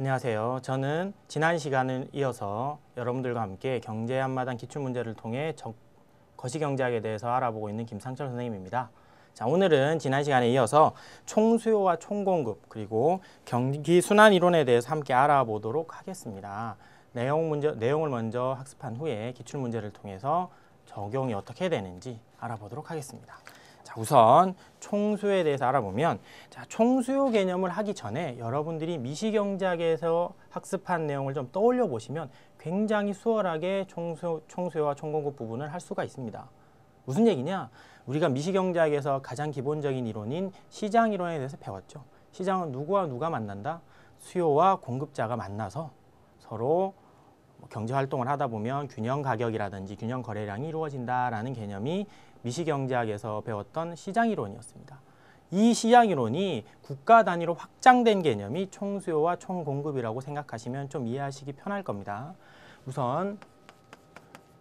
안녕하세요. 저는 지난 시간을 이어서 여러분들과 함께 경제 한마당 기출문제를 통해 거시경제학에 대해서 알아보고 있는 김상철 선생님입니다. 자, 오늘은 지난 시간에 이어서 총수요와 총공급 그리고 경기순환이론에 대해서 함께 알아보도록 하겠습니다. 내용을 먼저 학습한 후에 기출문제를 통해서 적용이 어떻게 되는지 알아보도록 하겠습니다. 자, 우선 총수요에 대해서 알아보면 총수요 개념을 하기 전에 여러분들이 미시경제학에서 학습한 내용을 좀 떠올려 보시면 굉장히 수월하게 총수요와 총공급 부분을 할 수가 있습니다. 무슨 얘기냐? 우리가 미시경제학에서 가장 기본적인 이론인 시장이론에 대해서 배웠죠. 시장은 누구와 누가 만난다? 수요와 공급자가 만나서 서로 경제활동을 하다 보면 균형 가격이라든지 균형 거래량이 이루어진다라는 개념이 미시경제학에서 배웠던 시장이론이었습니다. 이 시장이론이 국가 단위로 확장된 개념이 총수요와 총공급이라고 생각하시면 좀 이해하시기 편할 겁니다. 우선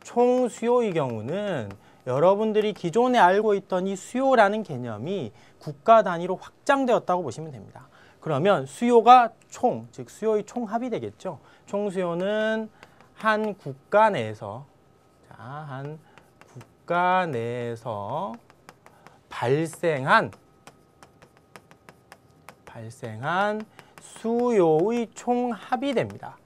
총수요의 경우는 여러분들이 기존에 알고 있던 이 수요라는 개념이 국가 단위로 확장되었다고 보시면 됩니다. 그러면 수요가 즉 수요의 총합이 되겠죠. 총수요는 한 국가 내에서 발생한 수요의 총합이 됩니다.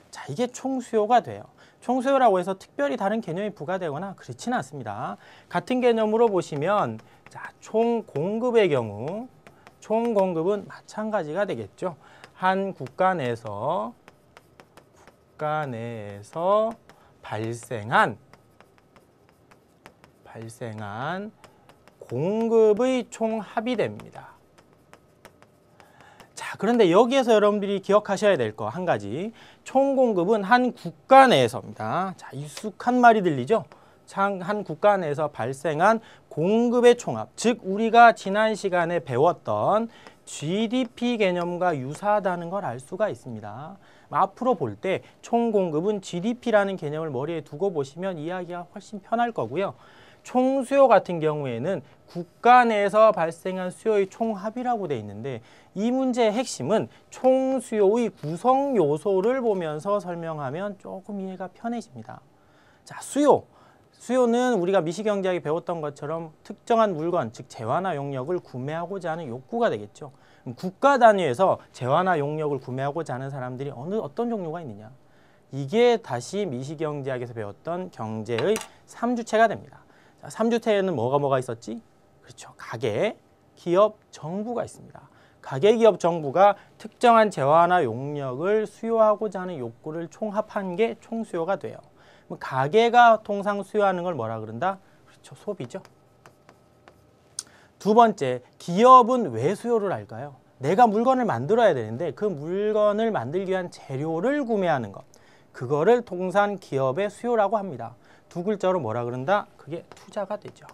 자, 이게 총수요가 돼요. 총수요라고 해서 특별히 다른 개념이 부과되거나 그렇지는 않습니다. 같은 개념으로 보시면 총공급의 경우 총공급은 마찬가지가 되겠죠. 한 국가 내에서 발생한 공급의 총합이 됩니다. 자, 그런데 여기에서 여러분들이 기억하셔야 될 거 한 가지. 총공급은 한 국가 내에서입니다. 자, 익숙한 말이 들리죠? 한 국가 내에서 발생한 공급의 총합, 즉 우리가 지난 시간에 배웠던 GDP 개념과 유사하다는 걸 알 수가 있습니다. 앞으로 볼 때 총공급은 GDP라는 개념을 머리에 두고 보시면 이해하기가 훨씬 편할 거고요. 총수요 같은 경우에는 국가 내에서 발생한 수요의 총합이라고 되어 있는데 이 문제의 핵심은 총수요의 구성 요소를 보면서 설명하면 조금 이해가 편해집니다. 자, 수요는 우리가 미시경제학에 배웠던 것처럼 특정한 물건, 즉 재화나 용역을 구매하고자 하는 욕구가 되겠죠. 국가 단위에서 재화나 용역을 구매하고자 하는 사람들이 어떤 종류가 있느냐? 이게 다시 미시경제학에서 배웠던 경제의 3주체가 됩니다. 자, 3주체에는 뭐가 있었지? 그렇죠. 가계, 기업, 정부가 있습니다. 가계, 기업, 정부가 특정한 재화나 용역을 수요하고자 하는 욕구를 총합한 게 총수요가 돼요. 가계가 통상 수요하는 걸 뭐라 그런다? 그렇죠. 소비죠. 두 번째, 기업은 왜 수요를 할까요? 내가 물건을 만들어야 되는데 그 물건을 만들기 위한 재료를 구매하는 것. 그거를 통상 기업의 수요라고 합니다. 두 글자로 뭐라 그런다? 그게 투자가 되죠.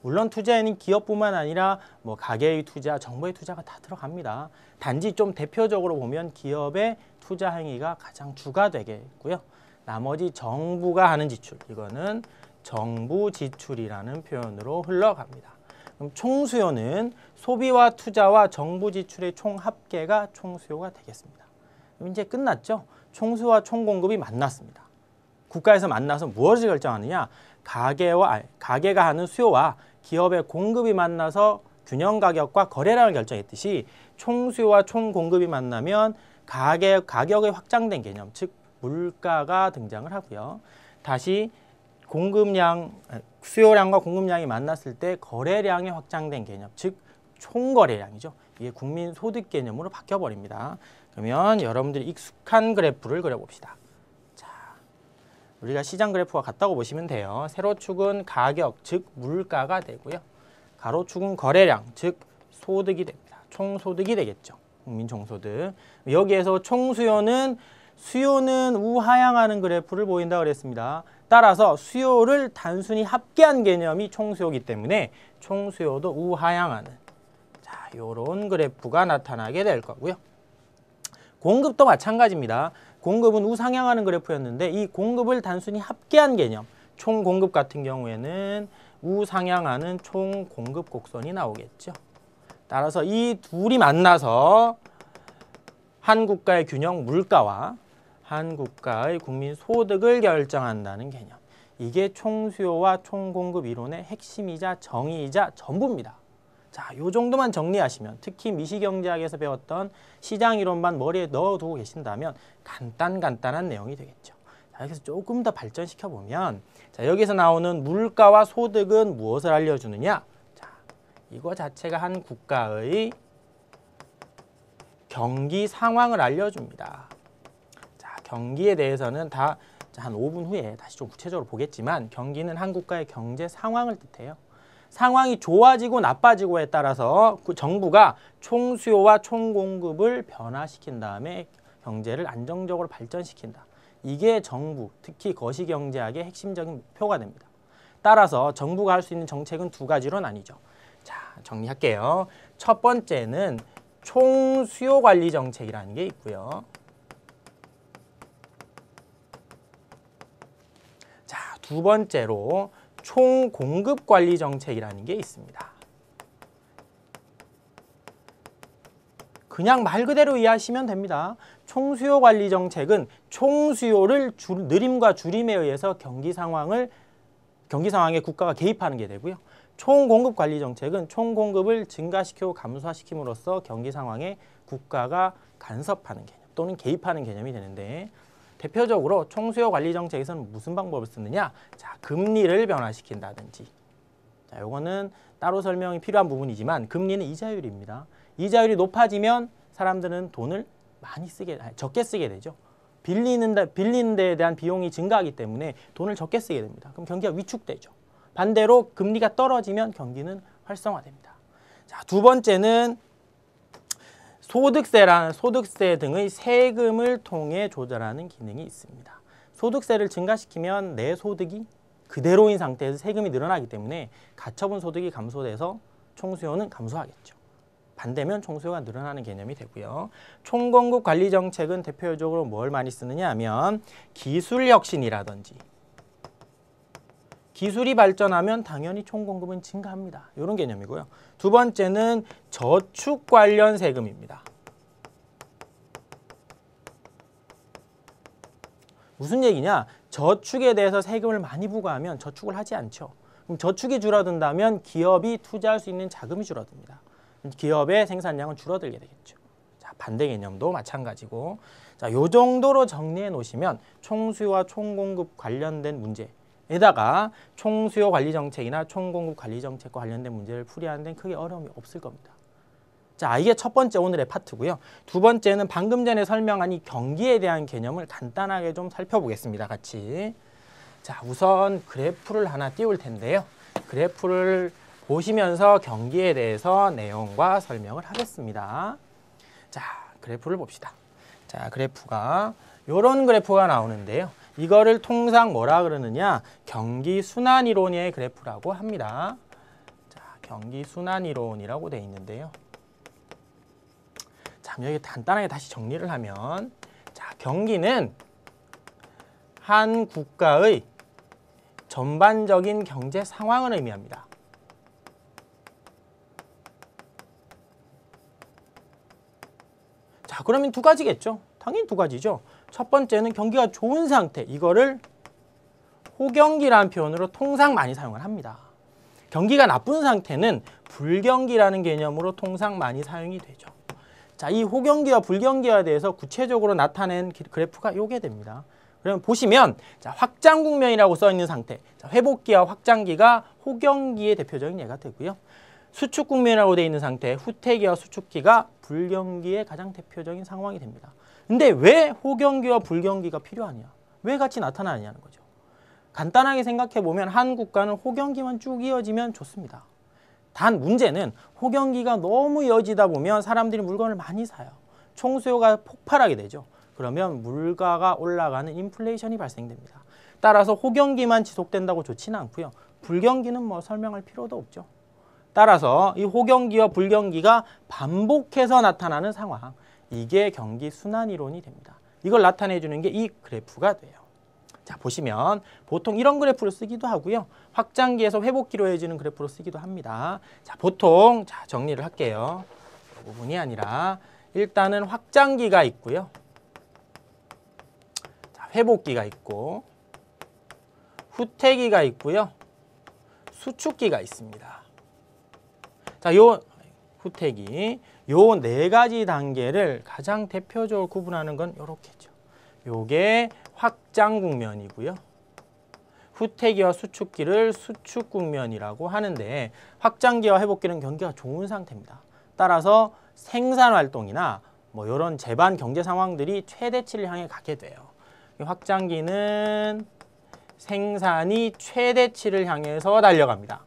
물론 투자에는 기업뿐만 아니라 가계의 투자, 정부의 투자가 다 들어갑니다. 단지 좀 대표적으로 보면 기업의 투자 행위가 가장 주가 되겠고요. 나머지 정부가 하는 지출, 이거는 정부 지출이라는 표현으로 흘러갑니다. 그럼 총수요는 소비와 투자와 정부 지출의 총합계가 총수요가 되겠습니다. 그럼 이제 끝났죠? 총수요와 총공급이 만났습니다. 국가에서 만나서 무엇을 결정하느냐? 가계가 하는 수요와 기업의 공급이 만나서 균형 가격과 거래량을 결정했듯이 총수요와 총공급이 만나면 가격의 확장된 개념, 즉 물가가 등장을 하고요. 다시 수요량과 공급량이 만났을 때 거래량이 확장된 개념, 즉 총거래량이죠. 이게 국민소득 개념으로 바뀌어버립니다. 그러면 여러분들이 익숙한 그래프를 그려봅시다. 자, 우리가 시장 그래프와 같다고 보시면 돼요. 세로축은 가격, 즉 물가가 되고요. 가로축은 거래량, 즉 소득이 됩니다. 총소득이 되겠죠. 국민 총소득. 여기에서 총수요는 우하향하는 그래프를 보인다고 그랬습니다. 따라서 수요를 단순히 합계한 개념이 총수요이기 때문에 총수요도 우하향하는 이런 그래프가 나타나게 될 거고요. 공급도 마찬가지입니다. 공급은 우상향하는 그래프였는데 이 공급을 단순히 합계한 개념, 총공급 같은 경우에는 우상향하는 총공급 곡선이 나오겠죠. 따라서 이 둘이 만나서 한 국가의 균형 물가와 한 국가의 국민 소득을 결정한다는 개념. 이게 총수요와 총공급 이론의 핵심이자 정의이자 전부입니다. 자, 요 정도만 정리하시면, 특히 미시경제학에서 배웠던 시장 이론만 머리에 넣어두고 계신다면 간단한 내용이 되겠죠. 자, 여기서 조금 더 발전시켜 보면, 자, 여기서 나오는 물가와 소득은 무엇을 알려주느냐? 자, 이거 자체가 한 국가의 경기 상황을 알려줍니다. 자, 경기에 대해서는 다 한 5분 후에 다시 좀 구체적으로 보겠지만, 경기는 한 국가의 경제 상황을 뜻해요. 상황이 좋아지고 나빠지고에 따라서 그 정부가 총수요와 총공급을 변화시킨 다음에 경제를 안정적으로 발전시킨다. 이게 정부, 특히 거시경제학의 핵심적인 목표가 됩니다. 따라서 정부가 할 수 있는 정책은 두 가지로 나뉘죠. 자, 정리할게요. 첫 번째는 총수요 관리 정책이라는 게 있고요. 자, 두 번째로 총공급 관리 정책이라는 게 있습니다. 그냥 말 그대로 이해하시면 됩니다. 총수요 관리 정책은 총수요를 느림과 줄임에 의해서 경기 상황에 국가가 개입하는 게 되고요. 총공급 관리 정책은 총공급을 증가시키고 감소시킴으로써 경기 상황에 국가가 간섭하는 개념 또는 개입하는 개념이 되는데, 대표적으로 총수요 관리 정책에서는 무슨 방법을 쓰느냐? 자, 금리를 변화시킨다든지. 자, 요거는 따로 설명이 필요한 부분이지만, 금리는 이자율입니다. 이자율이 높아지면 사람들은 돈을 적게 쓰게 되죠. 빌리는 데에 대한 비용이 증가하기 때문에 돈을 적게 쓰게 됩니다. 그럼 경기가 위축되죠. 반대로 금리가 떨어지면 경기는 활성화됩니다. 자, 두 번째는 소득세 등의 세금을 통해 조절하는 기능이 있습니다. 소득세를 증가시키면 내 소득이 그대로인 상태에서 세금이 늘어나기 때문에 가처분 소득이 감소돼서 총수요는 감소하겠죠. 반대면 총수요가 늘어나는 개념이 되고요. 총공급 관리 정책은 대표적으로 뭘 많이 쓰느냐 하면 기술 혁신이라든지, 기술이 발전하면 당연히 총공급은 증가합니다. 이런 개념이고요. 두 번째는 저축 관련 세금입니다. 무슨 얘기냐? 저축에 대해서 세금을 많이 부과하면 저축을 하지 않죠. 그럼 저축이 줄어든다면 기업이 투자할 수 있는 자금이 줄어듭니다. 기업의 생산량은 줄어들게 되겠죠. 자, 반대 개념도 마찬가지고. 자, 요 정도로 정리해 놓으시면 총수요와 총공급 관련된 문제에다가 총수요 관리 정책이나 총공급 관리 정책과 관련된 문제를 풀이하는 데는 크게 어려움이 없을 겁니다. 자, 이게 첫 번째 오늘의 파트고요. 두 번째는 방금 전에 설명한 이 경기에 대한 개념을 간단하게 좀 살펴보겠습니다. 같이. 자, 우선 그래프를 하나 띄울 텐데요. 그래프를 보시면서 경기에 대해서 내용과 설명을 하겠습니다. 자, 그래프를 봅시다. 자, 그래프가 이런 그래프가 나오는데요. 이거를 통상 뭐라 그러느냐? 경기 순환 이론의 그래프라고 합니다. 자, 경기 순환 이론이라고 돼 있는데요. 자, 여기 간단하게 다시 정리를 하면, 자, 경기는 한 국가의 전반적인 경제 상황을 의미합니다. 자, 그러면 두 가지겠죠. 당연히 두 가지죠. 첫 번째는 경기가 좋은 상태, 이거를 호경기라는 표현으로 통상 많이 사용을 합니다. 경기가 나쁜 상태는 불경기라는 개념으로 통상 많이 사용이 되죠. 자, 이 호경기와 불경기에 대해서 구체적으로 나타낸 그래프가 요게 됩니다. 그러면 보시면, 자, 확장 국면이라고 써 있는 상태, 자, 회복기와 확장기가 호경기의 대표적인 예가 되고요. 수축 국면이라고 되어 있는 상태, 후퇴기와 수축기가 불경기의 가장 대표적인 상황이 됩니다. 근데 왜 호경기와 불경기가 필요하냐? 왜 같이 나타나느냐는 거죠. 간단하게 생각해 보면 한 국가는 호경기만 쭉 이어지면 좋습니다. 단 문제는 호경기가 너무 이어지다 보면 사람들이 물건을 많이 사요. 총수요가 폭발하게 되죠. 그러면 물가가 올라가는 인플레이션이 발생됩니다. 따라서 호경기만 지속된다고 좋지는 않고요. 불경기는 뭐 설명할 필요도 없죠. 따라서 이 호경기와 불경기가 반복해서 나타나는 상황, 이게 경기 순환 이론이 됩니다. 이걸 나타내 주는 게 이 그래프가 돼요. 자, 보시면 보통 이런 그래프를 쓰기도 하고요. 확장기에서 회복기로 해지는 그래프로 쓰기도 합니다. 자, 보통 자, 정리를 할게요. 이 부분이 아니라 일단은 확장기가 있고요. 자, 회복기가 있고 후퇴기가 있고요. 수축기가 있습니다. 자, 요 후퇴기 요 네 가지 단계를 가장 대표적으로 구분하는 건 요렇게죠. 요게 확장 국면이고요. 후퇴기와 수축기를 수축 국면이라고 하는데 확장기와 회복기는 경기가 좋은 상태입니다. 따라서 생산 활동이나 뭐 이런 재반 경제 상황들이 최대치를 향해 가게 돼요. 확장기는 생산이 최대치를 향해서 달려갑니다.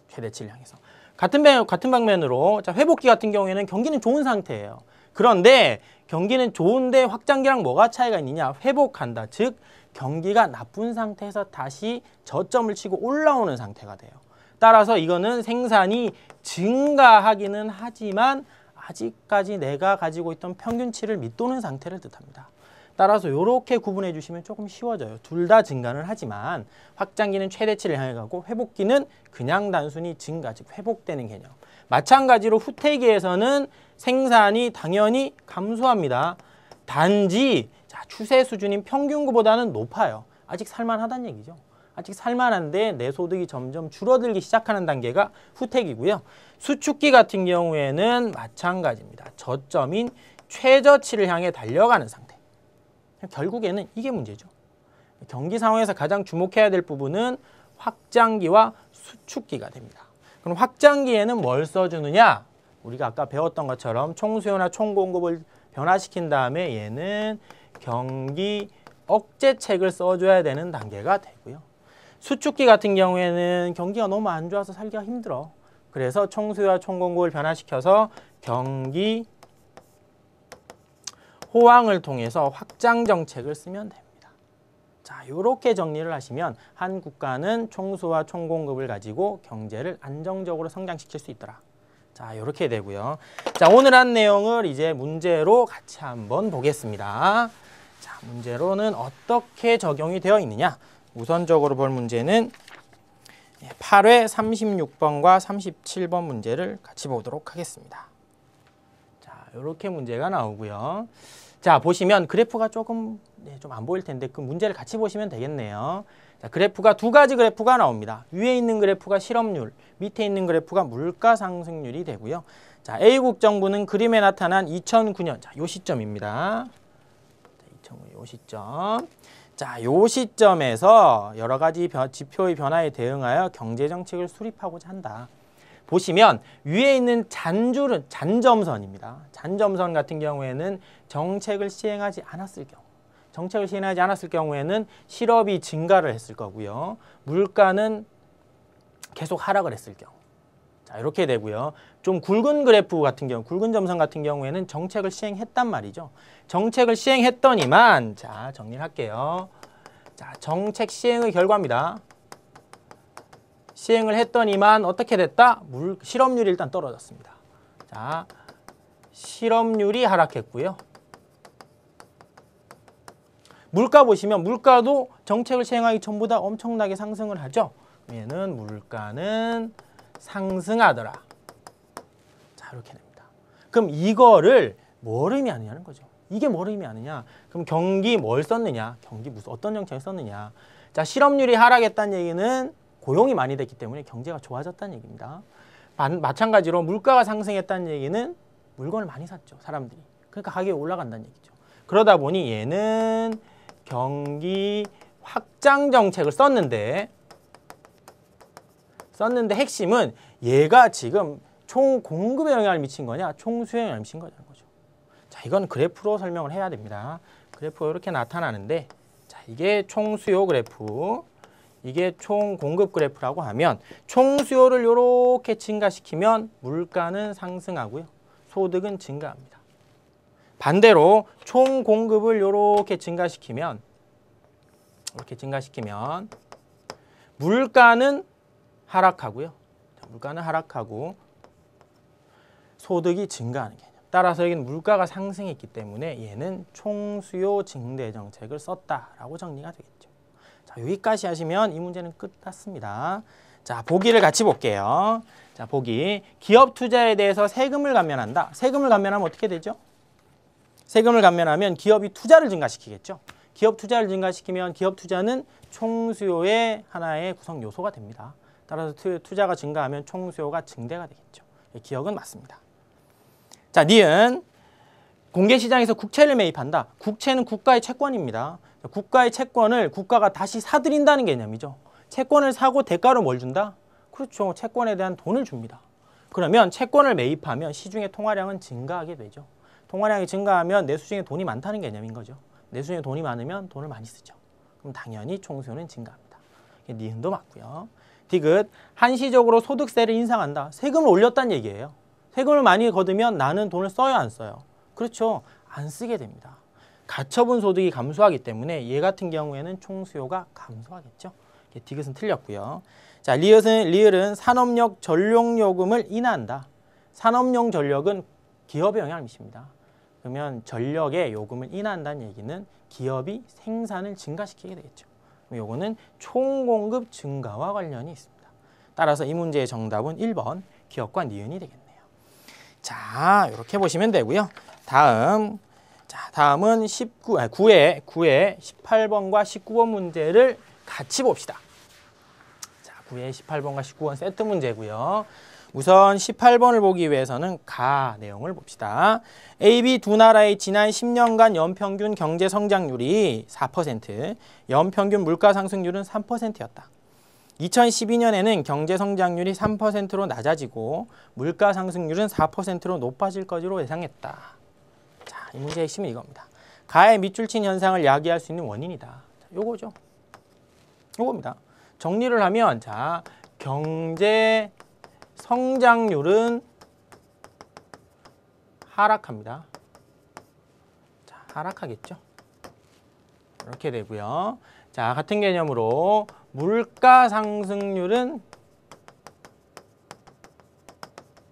최대치를 향해서. 같은 방면으로 자, 회복기 같은 경우에는 경기는 좋은 상태예요. 그런데 경기는 좋은데 확장기랑 뭐가 차이가 있느냐? 회복한다. 즉 경기가 나쁜 상태에서 다시 저점을 치고 올라오는 상태가 돼요. 따라서 이거는 생산이 증가하기는 하지만 아직까지 내가 가지고 있던 평균치를 밑도는 상태를 뜻합니다. 따라서 이렇게 구분해 주시면 조금 쉬워져요. 둘 다 증가는 하지만 확장기는 최대치를 향해 가고 회복기는 그냥 단순히 증가, 즉 회복되는 개념. 마찬가지로 후퇴기에서는 생산이 당연히 감소합니다. 단지 자, 추세 수준인 평균보다는 높아요. 아직 살만하다는 얘기죠. 아직 살만한데 내 소득이 점점 줄어들기 시작하는 단계가 후퇴기고요. 수축기 같은 경우에는 마찬가지입니다. 저점인 최저치를 향해 달려가는 상태. 결국에는 이게 문제죠. 경기 상황에서 가장 주목해야 될 부분은 확장기와 수축기가 됩니다. 그럼 확장기에는 뭘 써주느냐? 우리가 아까 배웠던 것처럼 총수요나 총공급을 변화시킨 다음에 얘는 경기 억제책을 써줘야 되는 단계가 되고요. 수축기 같은 경우에는 경기가 너무 안 좋아서 살기가 힘들어. 그래서 총수요와 총공급을 변화시켜서 경기 호황을 통해서 확장 정책을 쓰면 됩니다. 자, 이렇게 정리를 하시면 한 국가는 총수와 총공급을 가지고 경제를 안정적으로 성장시킬 수 있더라. 자, 이렇게 되고요. 자, 오늘 한 내용을 이제 문제로 같이 한번 보겠습니다. 자, 문제로는 어떻게 적용이 되어 있느냐? 우선적으로 볼 문제는 8회 36번과 37번 문제를 같이 보도록 하겠습니다. 자, 이렇게 문제가 나오고요. 자, 보시면 그래프가 조금 좀 안 보일 텐데 그 문제를 같이 보시면 되겠네요. 자, 그래프가 두 가지 그래프가 나옵니다. 위에 있는 그래프가 실업률, 밑에 있는 그래프가 물가 상승률이 되고요. 자, A국 정부는 그림에 나타난 2009년, 자, 요 시점입니다. 자, 2009년 요 시점. 자, 요 시점에서 여러 가지 지표의 변화에 대응하여 경제 정책을 수립하고자 한다. 보시면 위에 있는 잔줄은 잔점선입니다. 잔점선 같은 경우에는 정책을 시행하지 않았을 경우. 정책을 시행하지 않았을 경우에는 실업이 증가를 했을 거고요. 물가는 계속 하락을 했을 경우. 자, 이렇게 되고요. 좀 굵은 그래프 같은 경우, 굵은 점선 같은 경우에는 정책을 시행했단 말이죠. 정책을 시행했더니만, 자, 정리를 할게요. 자, 정책 시행의 결과입니다. 시행을 했더니만 어떻게 됐다? 실업률이 일단 떨어졌습니다. 자, 실업률이 하락했고요. 물가 보시면 물가도 정책을 시행하기 전보다 엄청나게 상승을 하죠. 얘는 물가는 상승하더라. 자, 이렇게 됩니다. 그럼 이거를 뭘 의미하느냐는 거죠. 이게 뭘 의미하느냐? 그럼 경기 뭘 썼느냐? 경기 무슨 어떤 정책을 썼느냐? 자, 실업률이 하락했다는 얘기는 고용이 많이 됐기 때문에 경제가 좋아졌다는 얘기입니다. 마찬가지로 물가가 상승했다는 얘기는 물건을 많이 샀죠, 사람들이. 그러니까 가격이 올라간다는 얘기죠. 그러다 보니 얘는 경기 확장 정책을 썼는데 핵심은 얘가 지금 총 공급에 영향을 미친 거냐, 총 수요에 영향을 미친 거냐는 거죠. 자, 이건 그래프로 설명을 해야 됩니다. 그래프가 이렇게 나타나는데, 자, 이게 총 수요 그래프, 이게 총 공급 그래프라고 하면 총 수요를 이렇게 증가시키면 물가는 상승하고요, 소득은 증가합니다. 반대로 총 공급을 이렇게 증가시키면 물가는 하락하고요. 물가는 하락하고 소득이 증가하는 개념. 따라서 여기는 물가가 상승했기 때문에 얘는 총수요 증대 정책을 썼다라고 정리가 되겠죠. 자, 여기까지 하시면 이 문제는 끝났습니다. 자, 보기를 같이 볼게요. 자, 보기. 기업 투자에 대해서 세금을 감면한다. 세금을 감면하면 어떻게 되죠? 세금을 감면하면 기업이 투자를 증가시키겠죠. 기업 투자를 증가시키면 기업 투자는 총수요의 하나의 구성 요소가 됩니다. 따라서 투자가 증가하면 총수요가 증대가 되겠죠. 기억은 맞습니다. 자, 니은. 공개시장에서 국채를 매입한다. 국채는 국가의 채권입니다. 국가의 채권을 국가가 다시 사들인다는 개념이죠. 채권을 사고 대가로 뭘 준다? 그렇죠. 채권에 대한 돈을 줍니다. 그러면 채권을 매입하면 시중의 통화량은 증가하게 되죠. 통화량이 증가하면 내수중에 돈이 많다는 개념인 거죠. 내수중에 돈이 많으면 돈을 많이 쓰죠. 그럼 당연히 총수요는 증가합니다. 니은도 맞고요. 디귿. 한시적으로 소득세를 인상한다. 세금을 올렸다는 얘기예요. 세금을 많이 거두면 나는 돈을 써요, 안 써요? 그렇죠. 안 쓰게 됩니다. 가처분 소득이 감소하기 때문에 얘 같은 경우에는 총수요가 감소하겠죠. 디귿은 틀렸고요. 자, 리을은 산업용 전력요금을 인하한다. 산업용 전력은 기업에 영향을 미칩니다. 그러면 전력의 요금을 인하한다는 얘기는 기업이 생산을 증가시키게 되겠죠. 요거는 총공급 증가와 관련이 있습니다. 따라서 이 문제의 정답은 1번 기업과 니은이 되겠네요. 자, 이렇게 보시면 되고요. 다음은 9회 18번과 19번 문제를 같이 봅시다. 자, 9회 18번과 19번 세트 문제고요. 우선 18번을 보기 위해서는 가 내용을 봅시다. A, B 두 나라의 지난 10년간 연평균 경제 성장률이 4%, 연평균 물가 상승률은 3%였다. 2012년에는 경제 성장률이 3%로 낮아지고 물가 상승률은 4%로 높아질 것으로 예상했다. 자, 이 문제의 핵심은 이겁니다. 가의 밑줄친 현상을 야기할 수 있는 원인이다. 자, 요거죠. 요겁니다. 정리를 하면 자, 경제 성장률은 하락합니다. 자, 하락하겠죠. 이렇게 되고요. 자, 같은 개념으로 물가 상승률은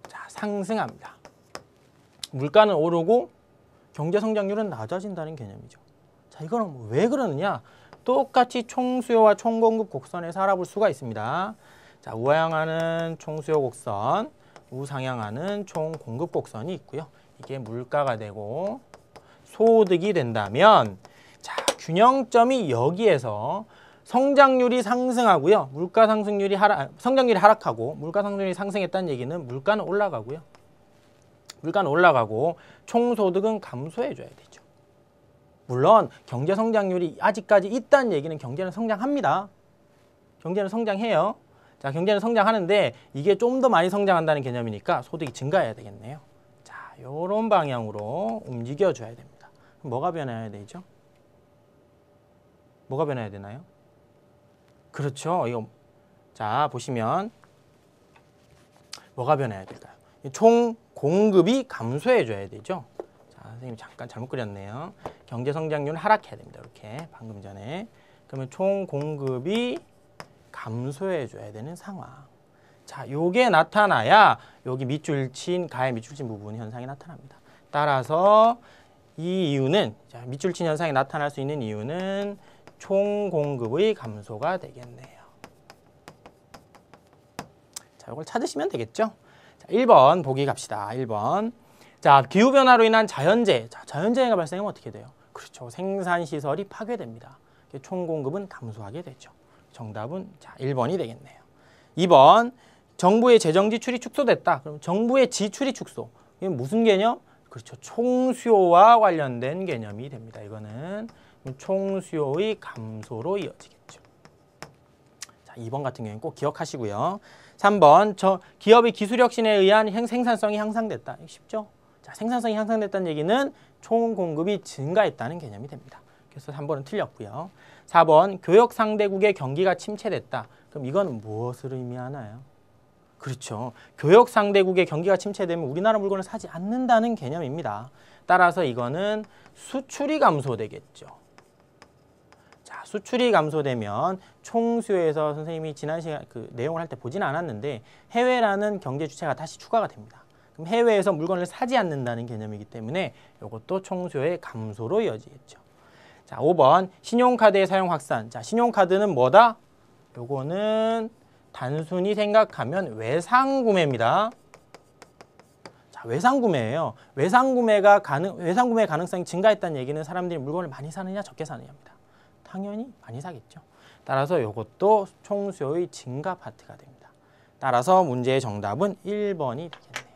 자, 상승합니다. 물가는 오르고 경제 성장률은 낮아진다는 개념이죠. 자, 이거는 왜 그러느냐? 똑같이 총수요와 총공급 곡선에서 알아볼 수가 있습니다. 자, 우하향하는 총수요 곡선, 우상향하는 총공급 곡선이 있고요. 이게 물가가 되고 소득이 된다면 자, 균형점이 여기에서 성장률이 상승하고요. 성장률이 하락하고 물가 상승률이 상승했다는 얘기는 물가는 올라가고요. 물가는 올라가고 총소득은 감소해 줘야 되죠. 물론 경제 성장률이 아직까지 있다는 얘기는 경제는 성장합니다. 경제는 성장해요. 자, 경제는 성장하는데 이게 좀 더 많이 성장한다는 개념이니까 소득이 증가해야 되겠네요. 자, 요런 방향으로 움직여 줘야 됩니다. 그럼 뭐가 변해야 되죠? 뭐가 변해야 되나요? 그렇죠. 이거 자, 보시면 뭐가 변해야 될까요? 총 공급이 감소해 줘야 되죠. 자, 선생님 잠깐 잘못 그렸네요. 경제 성장률은 하락해야 됩니다. 이렇게 방금 전에. 그러면 총 공급이 감소해 줘야 되는 상황. 자, 요게 나타나야 여기 밑줄친 가의 밑줄친 부분 현상이 나타납니다. 따라서 이 이유는 자, 밑줄친 현상이 나타날 수 있는 이유는 총 공급의 감소가 되겠네요. 자, 이걸 찾으시면 되겠죠? 자, 1번 보기 갑시다. 1번. 자, 기후변화로 인한 자연재해. 자, 자연재해가 발생하면 어떻게 돼요? 그렇죠. 생산시설이 파괴됩니다. 총 공급은 감소하게 되죠. 정답은 자, 1번이 되겠네요. 2번. 정부의 재정 지출이 축소됐다. 그럼 정부의 지출이 축소. 이게 무슨 개념? 그렇죠. 총수요와 관련된 개념이 됩니다. 이거는 총수요의 감소로 이어지겠죠. 자, 2번 같은 경우는 꼭 기억하시고요. 3번. 기업의 기술 혁신에 의한 생산성이 향상됐다. 쉽죠? 자, 생산성이 향상됐다는 얘기는 총 공급이 증가했다는 개념이 됩니다. 그래서 3번은 틀렸고요. 4번. 교역 상대국의 경기가 침체됐다. 그럼 이건 무엇을 의미하나요? 그렇죠. 교역 상대국의 경기가 침체되면 우리나라 물건을 사지 않는다는 개념입니다. 따라서 이거는 수출이 감소되겠죠. 자, 수출이 감소되면 총수요에서 선생님이 지난 시간 그 내용을 할 때 보지는 않았는데 해외라는 경제 주체가 다시 추가가 됩니다. 그럼 해외에서 물건을 사지 않는다는 개념이기 때문에 이것도 총수요의 감소로 이어지겠죠. 자, 5번 신용카드의 사용 확산. 자, 신용카드는 뭐다? 요거는 단순히 생각하면 외상구매입니다. 자, 외상구매예요. 외상구매 가능성이 증가했다는 얘기는 사람들이 물건을 많이 사느냐 적게 사느냐입니다. 당연히 많이 사겠죠. 따라서 이것도 총수요의 증가 파트가 됩니다. 따라서 문제의 정답은 1번이 되겠네요.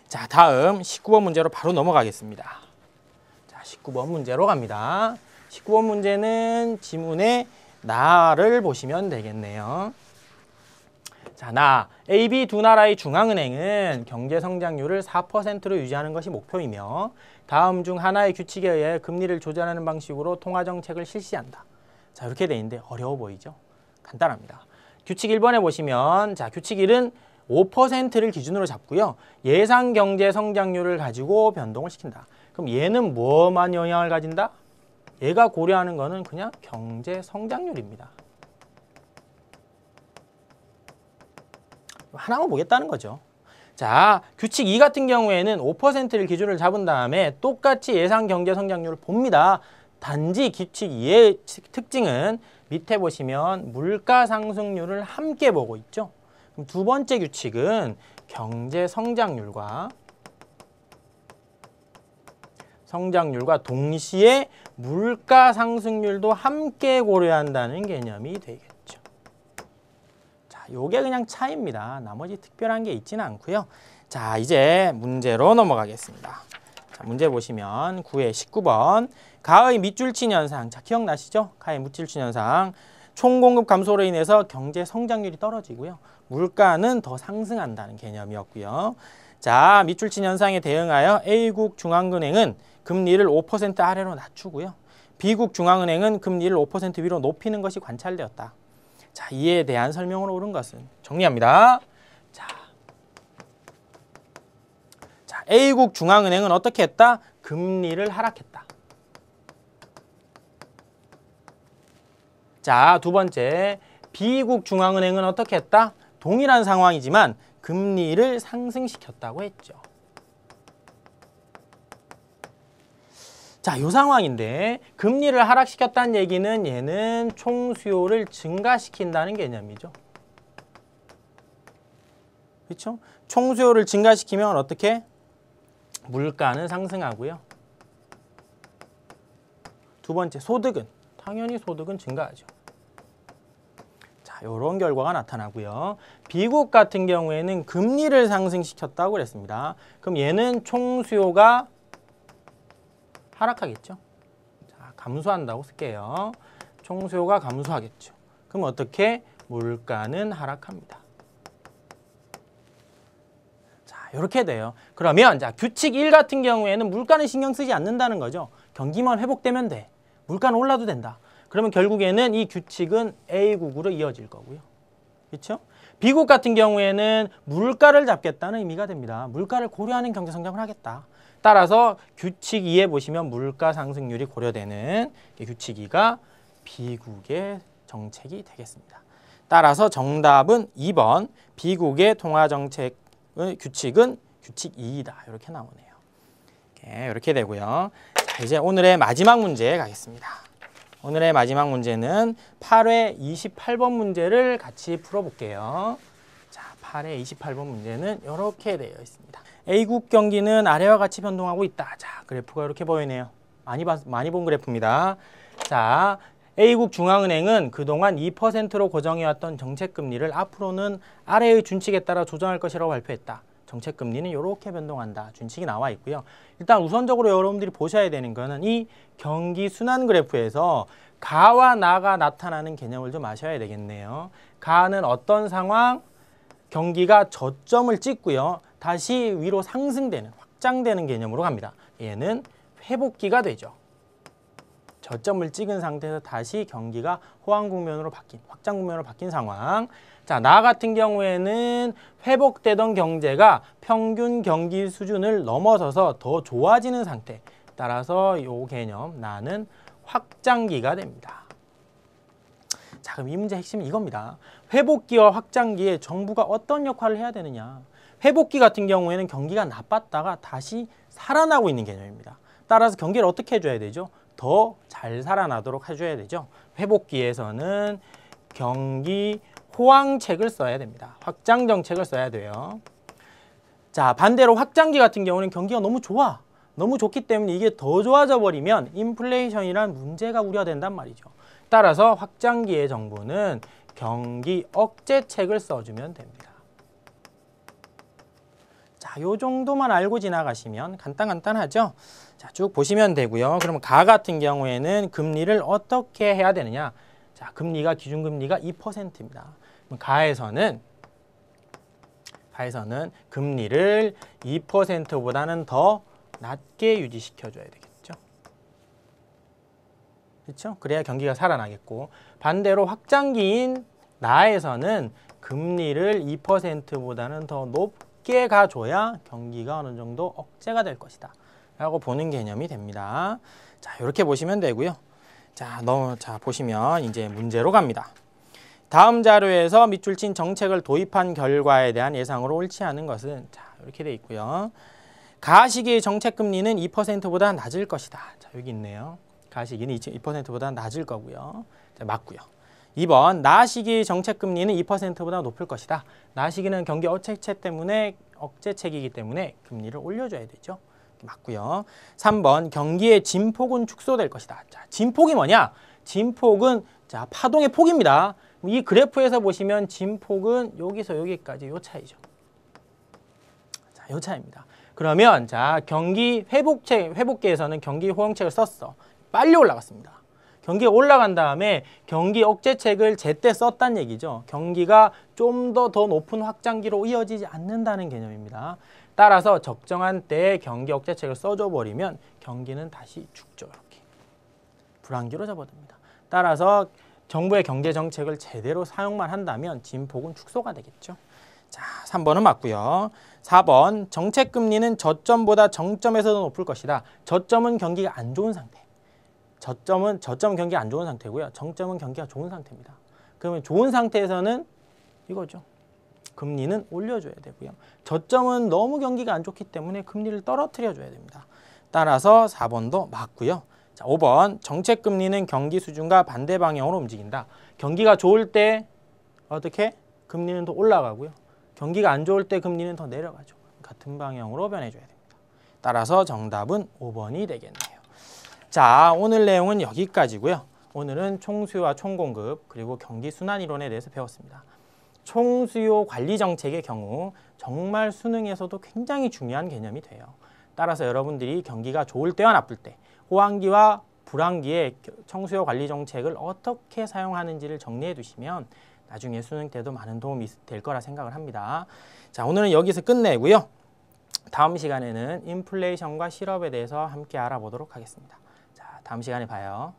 자, 다음 19번 문제로 바로 넘어가겠습니다. 자, 19번 문제로 갑니다. 19번 문제는 지문에 나를 보시면 되겠네요. 자, 나 A, B 두 나라의 중앙은행은 경제 성장률을 4%로 유지하는 것이 목표이며 다음 중 하나의 규칙에 의해 금리를 조절하는 방식으로 통화정책을 실시한다. 자, 이렇게 돼 있는데 어려워 보이죠? 간단합니다. 규칙 1번에 보시면 자, 규칙 1은 5%를 기준으로 잡고요. 예상 경제 성장률을 가지고 변동을 시킨다. 그럼 얘는 뭐만 영향을 가진다? 얘가 고려하는 거는 그냥 경제 성장률입니다. 하나만 보겠다는 거죠. 자, 규칙 2 같은 경우에는 5%를 기준으로 잡은 다음에 똑같이 예상 경제 성장률을 봅니다. 단지 규칙 2의 특징은 밑에 보시면 물가 상승률을 함께 보고 있죠. 그럼 두 번째 규칙은 경제 성장률과 동시에 물가 상승률도 함께 고려한다는 개념이 되겠죠. 자, 요게 그냥 차이입니다. 나머지 특별한 게 있지는 않고요. 자, 이제 문제로 넘어가겠습니다. 자, 문제 보시면 9의 19번 가의 밑줄친 현상. 자, 기억나시죠? 가의 밑줄친 현상. 총공급 감소로 인해서 경제 성장률이 떨어지고요. 물가는 더 상승한다는 개념이었고요. 자, 밑줄친 현상에 대응하여 A국 중앙은행은 금리를 5% 아래로 낮추고요. B국 중앙은행은 금리를 5% 위로 높이는 것이 관찰되었다. 자, 이에 대한 설명으로 옳은 것은 정리합니다. 자, A국 중앙은행은 어떻게 했다? 금리를 하락했다. 자, 두 번째, B국 중앙은행은 어떻게 했다? 동일한 상황이지만 금리를 상승시켰다고 했죠. 자, 이 상황인데 금리를 하락시켰다는 얘기는 얘는 총수요를 증가시킨다는 개념이죠. 그렇죠? 총수요를 증가시키면 어떻게? 물가는 상승하고요. 두 번째, 소득은? 당연히 소득은 증가하죠. 자, 이런 결과가 나타나고요. B국 같은 경우에는 금리를 상승시켰다고 그랬습니다. 그럼 얘는 총수요가 하락하겠죠. 자, 감소한다고 쓸게요. 총수요가 감소하겠죠. 그럼 어떻게? 물가는 하락합니다. 자, 이렇게 돼요. 그러면 자, 규칙 1 같은 경우에는 물가는 신경 쓰지 않는다는 거죠. 경기만 회복되면 돼. 물가는 올라도 된다. 그러면 결국에는 이 규칙은 A국으로 이어질 거고요. 그렇죠? B국 같은 경우에는 물가를 잡겠다는 의미가 됩니다. 물가를 고려하는 경제 성장을 하겠다. 따라서 규칙 2에 보시면 물가 상승률이 고려되는 규칙 2가 B국의 정책이 되겠습니다. 따라서 정답은 2번 B국의 통화정책 규칙은 규칙 2이다. 이렇게 나오네요. 이렇게 되고요. 자, 이제 오늘의 마지막 문제 가겠습니다. 오늘의 마지막 문제는 8회 28번 문제를 같이 풀어볼게요. 자, 8회 28번 문제는 이렇게 되어 있습니다. A국 경기는 아래와 같이 변동하고 있다. 자, 그래프가 이렇게 보이네요. 많이 본 그래프입니다. 자, A국 중앙은행은 그동안 2%로 고정해왔던 정책금리를 앞으로는 아래의 준칙에 따라 조정할 것이라고 발표했다. 정책금리는 이렇게 변동한다. 준칙이 나와 있고요. 일단 우선적으로 여러분들이 보셔야 되는 거는 이 경기 순환 그래프에서 가와 나가 나타나는 개념을 좀 아셔야 되겠네요. 가는 어떤 상황? 경기가 저점을 찍고요. 다시 위로 상승되는, 확장되는 개념으로 갑니다. 얘는 회복기가 되죠. 저점을 찍은 상태에서 다시 경기가 호황 국면으로 바뀐, 확장 국면으로 바뀐 상황. 자, 나 같은 경우에는 회복되던 경제가 평균 경기 수준을 넘어서서 더 좋아지는 상태. 따라서 이 개념, 나는 확장기가 됩니다. 자, 그럼 이 문제의 핵심은 이겁니다. 회복기와 확장기에 정부가 어떤 역할을 해야 되느냐. 회복기 같은 경우에는 경기가 나빴다가 다시 살아나고 있는 개념입니다. 따라서 경기를 어떻게 해줘야 되죠? 더 잘 살아나도록 해줘야 되죠. 회복기에서는 경기 호황책을 써야 됩니다. 확장 정책을 써야 돼요. 자, 반대로 확장기 같은 경우는 경기가 너무 좋아. 너무 좋기 때문에 이게 더 좋아져 버리면 인플레이션이란 문제가 우려된단 말이죠. 따라서 확장기의 정부는 경기 억제책을 써주면 됩니다. 자, 요 정도만 알고 지나가시면 간단하죠? 자, 쭉 보시면 되고요. 그러면 가 같은 경우에는 금리를 어떻게 해야 되느냐? 자, 금리가 기준금리가 2%입니다. 그럼 가에서는 금리를 2%보다는 더 낮게 유지시켜줘야 되겠죠. 그렇죠? 그래야 경기가 살아나겠고, 반대로 확장기인 나에서는 금리를 2%보다는 더 높게 가줘야 경기가 어느 정도 억제가 될 것이다 라고 보는 개념이 됩니다. 자, 이렇게 보시면 되고요. 자, 보시면 이제 문제로 갑니다. 다음 자료에서 밑줄 친 정책을 도입한 결과에 대한 예상으로 옳지 않은 것은, 자, 이렇게 돼 있고요. 가시기의 정책 금리는 2%보다 낮을 것이다. 자, 여기 있네요. 가시기는 2%보다 낮을 거고요. 자, 맞고요. 2번, 나시기의 정책 금리는 2%보다 높을 것이다. 나시기는 경기 억제책 때문에 억제책이기 때문에 금리를 올려줘야 되죠. 맞고요. 3번, 경기의 진폭은 축소될 것이다. 자, 진폭이 뭐냐? 진폭은 자, 파동의 폭입니다. 이 그래프에서 보시면 진폭은 여기서 여기까지 요 차이죠. 자, 요 차이입니다. 그러면 자, 경기 회복기에서는 경기 호응책을 썼어. 빨리 올라갔습니다. 경기가 올라간 다음에 경기 억제책을 제때 썼다는 얘기죠. 경기가 좀 더 높은 확장기로 이어지지 않는다는 개념입니다. 따라서 적정한 때에 경기 억제책을 써줘 버리면 경기는 다시 죽죠. 이렇게 불황기로 접어듭니다. 따라서 정부의 경제 정책을 제대로 사용만 한다면 진폭은 축소가 되겠죠. 자, 3번은 맞고요. 4번, 정책 금리는 저점보다 정점에서 더 높을 것이다. 저점은 경기가 안 좋은 상태. 저점은 경기가 안 좋은 상태고요. 정점은 경기가 좋은 상태입니다. 그러면 좋은 상태에서는 이거죠. 금리는 올려줘야 되고요. 저점은 너무 경기가 안 좋기 때문에 금리를 떨어뜨려 줘야 됩니다. 따라서 4번도 맞고요. 자, 5번, 정책 금리는 경기 수준과 반대 방향으로 움직인다. 경기가 좋을 때 어떻게? 금리는 더 올라가고요. 경기가 안 좋을 때 금리는 더 내려가죠. 같은 방향으로 변해줘야 됩니다. 따라서 정답은 5번이 되겠네요. 자, 오늘 내용은 여기까지고요. 오늘은 총수요와 총공급 그리고 경기 순환이론에 대해서 배웠습니다. 총수요 관리 정책의 경우 정말 수능에서도 굉장히 중요한 개념이 돼요. 따라서 여러분들이 경기가 좋을 때와 나쁠 때, 호황기와 불황기에 총수요 관리 정책을 어떻게 사용하는지를 정리해 두시면 나중에 수능 때도 많은 도움이 될 거라 생각을 합니다. 자, 오늘은 여기서 끝내고요. 다음 시간에는 인플레이션과 실업에 대해서 함께 알아보도록 하겠습니다. 자, 다음 시간에 봐요.